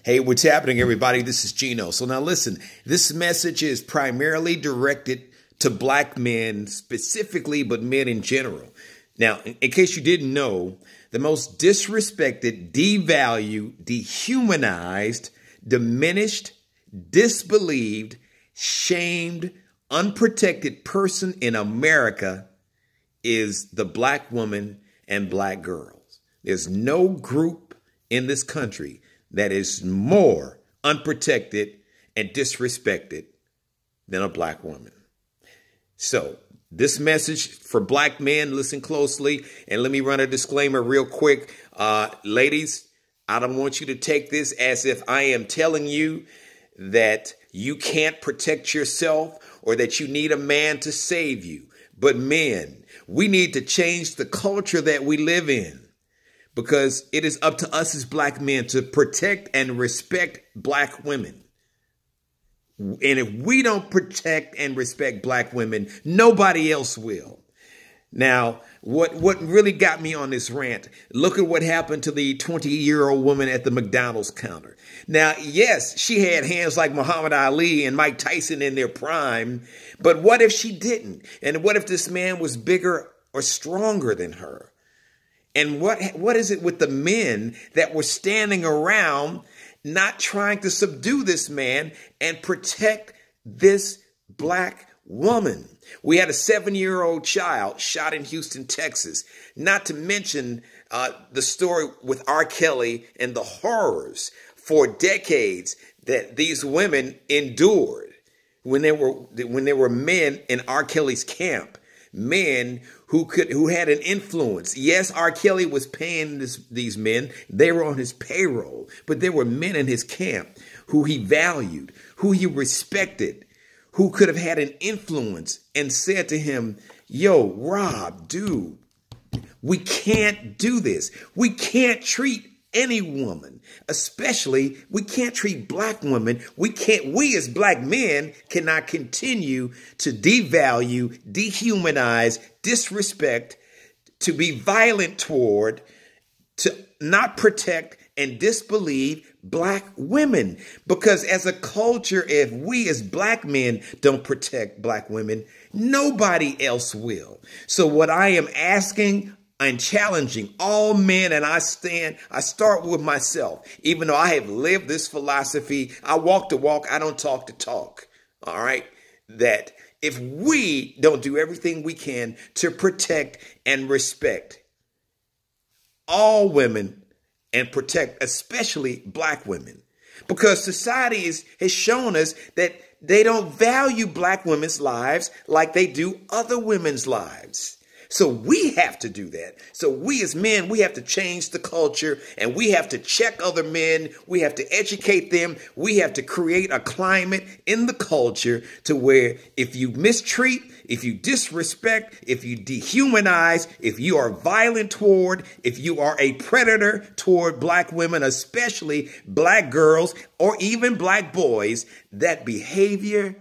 Hey, what's happening, everybody? This is Gino. So now listen, this message is primarily directed to black men specifically, but men in general. Now, in case you didn't know, the most disrespected, devalued, dehumanized, diminished, disbelieved, shamed, unprotected person in America is the black woman and black girls. There's no group in this country that is more unprotected and disrespected than a black woman. So this message for black men, listen closely, and let me run a disclaimer real quick. Ladies, I don't want you to take this as if I am telling you that you can't protect yourself or that you need a man to save you. But men, we need to change the culture that we live in, because it is up to us as black men to protect and respect black women. And if we don't protect and respect black women, nobody else will. Now, what really got me on this rant, look at what happened to the 20-year-old woman at the McDonald's counter. Now, yes, she had hands like Muhammad Ali and Mike Tyson in their prime, but what if she didn't? And what if this man was bigger or stronger than her? And what is it with the men that were standing around not trying to subdue this man and protect this black woman? We had a 7-year-old child shot in Houston, Texas, not to mention the story with R. Kelly and the horrors for decades that these women endured when there were men in R. Kelly's camp, men who had an influence. Yes, R. Kelly was paying these men. They were on his payroll, but there were men in his camp who he valued, who he respected, who could have had an influence and said to him, yo, Rob, dude, we can't do this. We can't treat any woman, especially we can't treat black women. We as black men cannot continue to devalue, dehumanize, disrespect, to be violent toward, to not protect and disbelieve black women. Because as a culture, if we as black men don't protect black women, nobody else will. So what I am asking and challenging all men, and I start with myself, even though I have lived this philosophy, I walk the walk, I don't talk the talk. All right. That if we don't do everything we can to protect and respect all women and protect especially black women, because society has shown us that they don't value black women's lives like they do other women's lives. So we have to do that. So we as men, we have to change the culture, and we have to check other men. We have to educate them. We have to create a climate in the culture to where if you mistreat, if you disrespect, if you dehumanize, if you are violent toward, if you are a predator toward black women, especially black girls or even black boys, that behavior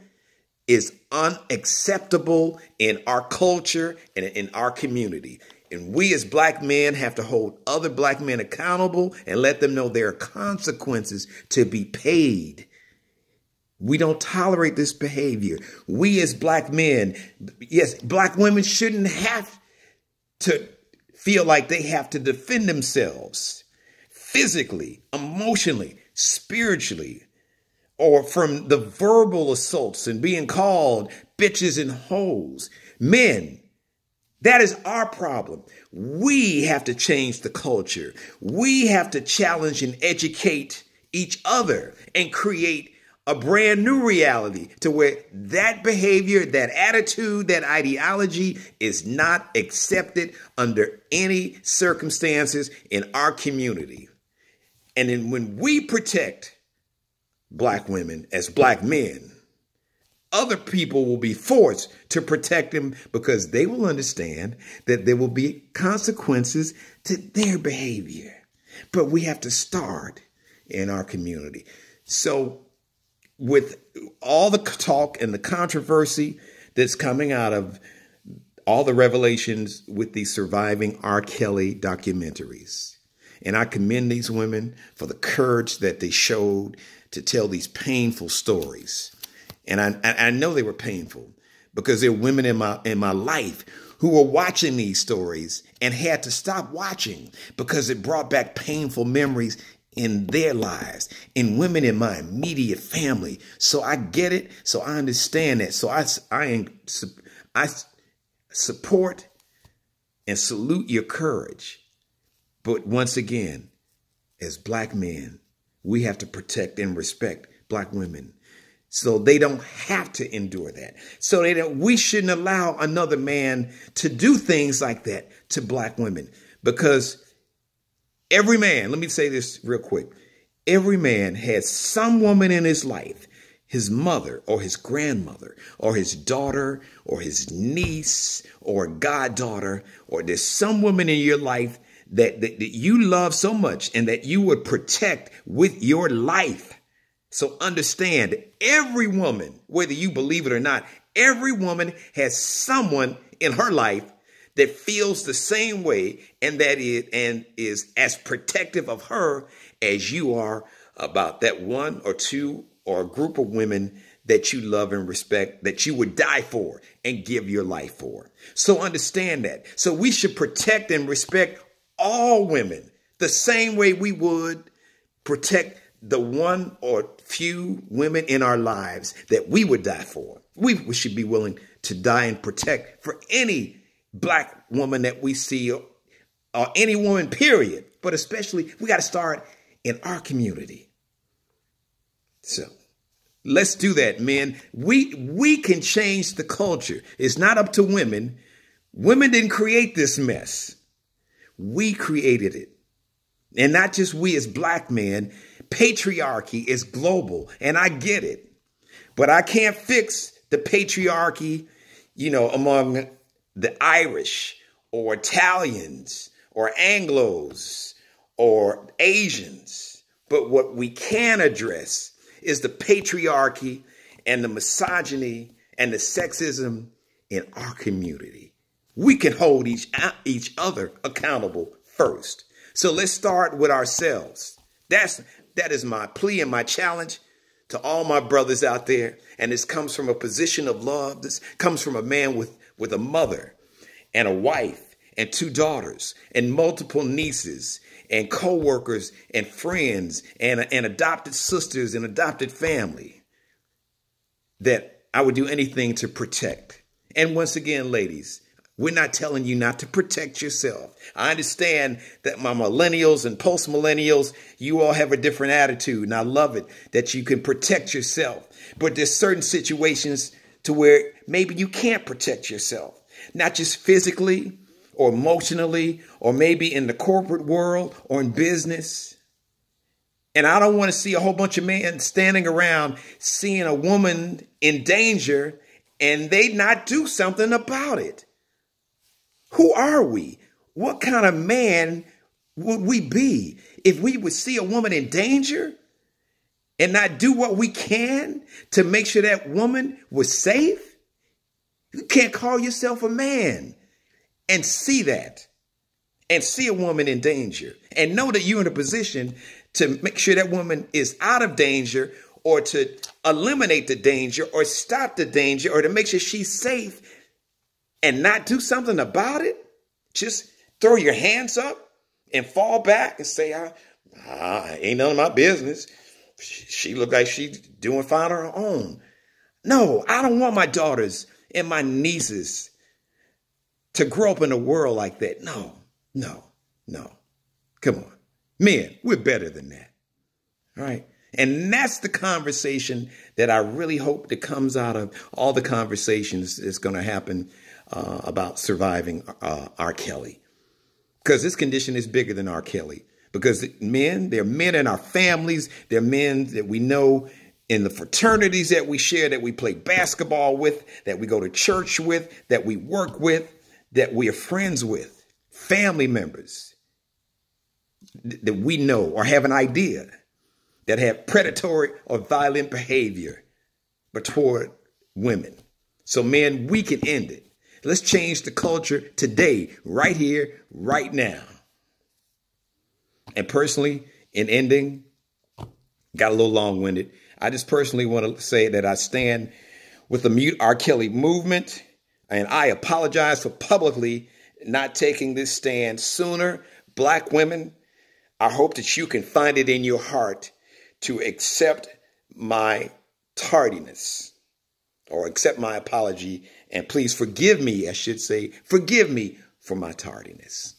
is unacceptable in our culture and in our community. And we as black men have to hold other black men accountable and let them know there are consequences to be paid. We don't tolerate this behavior. We as black men, yes, black women shouldn't have to feel like they have to defend themselves physically, emotionally, spiritually, or from the verbal assaults and being called bitches and hoes. Men, that is our problem. We have to change the culture. We have to challenge and educate each other and create a brand new reality to where that behavior, that attitude, that ideology is not accepted under any circumstances in our community. And then when we protect black women as black men, other people will be forced to protect them, because they will understand that there will be consequences to their behavior. But we have to start in our community. So with all the talk and the controversy that's coming out of all the revelations with the surviving R. Kelly documentaries, And I commend these women for the courage that they showed to tell these painful stories. And I know they were painful because there are women in my life who were watching these stories and had to stop watching because it brought back painful memories in their lives, in women in my immediate family. So I get it. So I understand that. So I support and salute your courage. But once again, as Black men, we have to protect and respect Black women so they don't have to endure that. So we shouldn't allow another man to do things like that to Black women, because every man, let me say this real quick. Every man has some woman in his life, his mother or his grandmother or his daughter or his niece or goddaughter, or there's some woman in your life that you love so much and that you would protect with your life. So understand, every woman, whether you believe it or not, every woman has someone in her life that feels the same way and is as protective of her as you are about that one or two or a group of women that you love and respect, that you would die for and give your life for. So understand that. So we should protect and respect all women the same way we would protect the one or few women in our lives that we would die for. We should be willing to die and protect for any Black woman that we see, or any woman, period. But especially, we got to start in our community. So let's do that, men. We can change the culture. It's not up to women. Women didn't create this mess. We created it. And not just we as Black men. Patriarchy is global, and I get it. But I can't fix the patriarchy, among the Irish or Italians or Anglos or Asians. But what we can address is the patriarchy and the misogyny and the sexism in our community. We can hold each other accountable first. So let's start with ourselves. That is my plea and my challenge to all my brothers out there. And this comes from a position of love. This comes from a man with a mother and a wife and 2 daughters and multiple nieces and co-workers and friends and adopted sisters and adopted family that I would do anything to protect. And once again, ladies, we're not telling you not to protect yourself. I understand that my millennials and post-millennials, you all have a different attitude, and I love it that you can protect yourself. But there's certain situations to where maybe you can't protect yourself, not just physically or emotionally, or maybe in the corporate world or in business. And I don't want to see a whole bunch of men standing around seeing a woman in danger and they not do something about it. Who are we? What kind of man would we be if we would see a woman in danger and not do what we can to make sure that woman was safe? You can't call yourself a man and see that, and see a woman in danger and know that you're in a position to make sure that woman is out of danger, or to eliminate the danger or stop the danger, or to make sure she's safe, and not do something about it. Just throw your hands up and fall back and say, ain't none of my business. She look like she's doing fine on her own. No, I don't want my daughters and my nieces to grow up in a world like that. No. Come on. Men, we're better than that. All right. And that's the conversation that I really hope that comes out of all the conversations that's going to happen about surviving R. Kelly. Because this condition is bigger than R. Kelly. Because there are men in our families. There are men that we know in the fraternities that we share, that we play basketball with, that we go to church with, that we work with, that we are friends with, family members that we know or have an idea that have predatory or violent behavior but toward women. So men, we can end it. Let's change the culture today, right here, right now. And personally, in ending, got a little long-winded. I just personally want to say that I stand with the Mute R. Kelly movement, and I apologize for publicly not taking this stand sooner. Black women, I hope that you can find it in your heart to accept my tardiness or accept my apology, and please forgive me, I should say, forgive me for my tardiness.